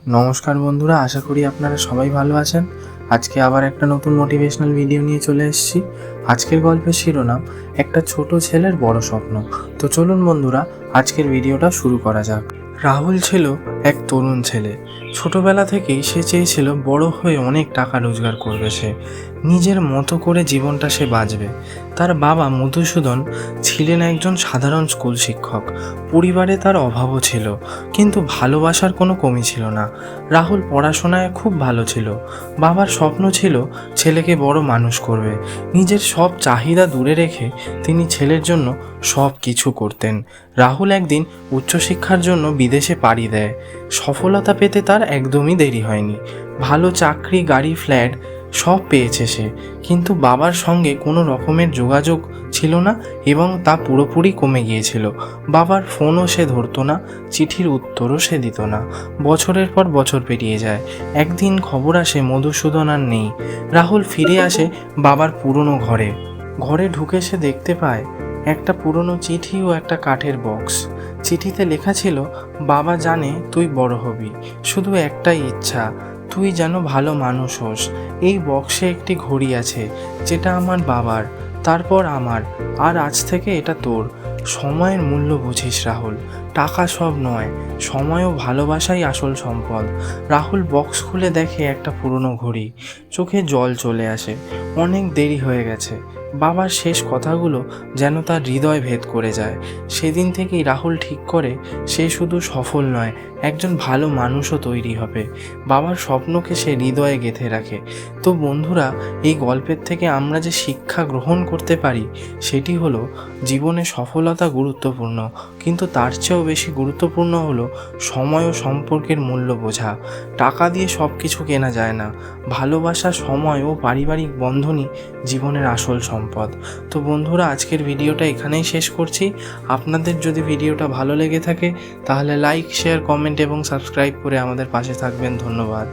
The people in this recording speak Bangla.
নমস্কার বন্ধুরা, আশা করি আপনারা সবাই ভালো আছেন। আজকে আবার একটা নতুন মোটিভেশনাল ভিডিও নিয়ে চলে এসেছি। আজকের গল্পের শিরোনাম একটা ছোট ছেলের বড় স্বপ্ন। তো চলুন বন্ধুরা, আজকের ভিডিওটা শুরু করা যাক। রাহুল ছিল এক তরুণ ছেলে। ছোটবেলা থেকেই সে চেয়েছিল বড় হয়ে অনেক টাকা রোজগার করবে, সে নিজের মতো করে জীবনটা সে বাঁচবে। তার বাবা মধুসূদন ছিলেন একজন সাধারণ স্কুল শিক্ষক। পরিবারে তার অভাবও ছিল, কিন্তু ভালোবাসার কোনো কমি ছিল না। রাহুল পড়াশোনায় খুব ভালো ছিল। বাবার স্বপ্ন ছিল ছেলেকে বড় মানুষ করবে। নিজের সব চাহিদা দূরে রেখে তিনি ছেলের জন্য সব কিছু করতেন। রাহুল একদিন উচ্চশিক্ষার জন্য বিদেশে পাড়ি দেয়। সফলতা পেতে তার একদমই দেরি হয়নি। ভালো চাকরি, গাড়ি, ফ্ল্যাট সব পেয়েছে সে, কিন্তু বাবার সঙ্গে কোনো রকমের যোগাযোগ ছিল না এবং তা পুরোপুরি কমে গিয়েছিল। বাবার ফোনও সে ধরতো না, চিঠির উত্তরও সে দিত না। বছরের পর বছর পেরিয়ে যায়। একদিন খবর আসে মধুসূদন আর নেই। রাহুল ফিরে আসে বাবার পুরনো ঘরে। ঘরে ঢুকে সে দেখতে পায় একটা পুরনো চিঠি ও একটা কাঠের বক্স। চিঠিতে লেখা ছিল, বাবা জানে তুই বড় হবি, শুধু একটাই ইচ্ছা, তুই যেন ভালো মানুষ হোস। এই বক্সে একটি ঘড়ি আছে, যেটা আমার বাবার, তারপর আমার, আর আজ থেকে এটা তোর। সময়ের মূল্য বুঝিস রাহুল, টাকা সব নয়, সময় ও ভালোবাসাই আসল সম্পদ। রাহুল বক্স খুলে দেখে একটা পুরনো ঘড়ি। চোখে জল চলে আসে। অনেক দেরি হয়ে গেছে। বাবার শেষ কথাগুলো যেন তার হৃদয় ভেদ করে যায়। সেদিন থেকেই রাহুল ঠিক করে সে শুধু সফল নয়, একজন ভালো মানুষও তৈরি হবে। বাবার স্বপ্নকে সে হৃদয়ে গেঁথে রাখে। তো বন্ধুরা, এই গল্পের থেকে আমরা যে শিক্ষা গ্রহণ করতে পারি সেটি হলো, জীবনে সফলতা গুরুত্বপূর্ণ, কিন্তু তার চেয়েও বেশি গুরুত্বপূর্ণ হলো সময় ও সম্পর্কের মূল্য বোঝা। টাকা দিয়ে সব কিছু কেনা যায় না। ভালোবাসা, সময় ও পারিবারিক বন্ধনই জীবনের আসল সম্পদ। তো বন্ধুরা, আজকের ভিডিওটা এখানেই শেষ করছি। আপনাদের যদি ভিডিওটা ভালো লেগে থাকে তাহলে লাইক, শেয়ার, কমেন্ট এবং সাবস্ক্রাইব করে আমাদের পাশে থাকবেন। ধন্যবাদ।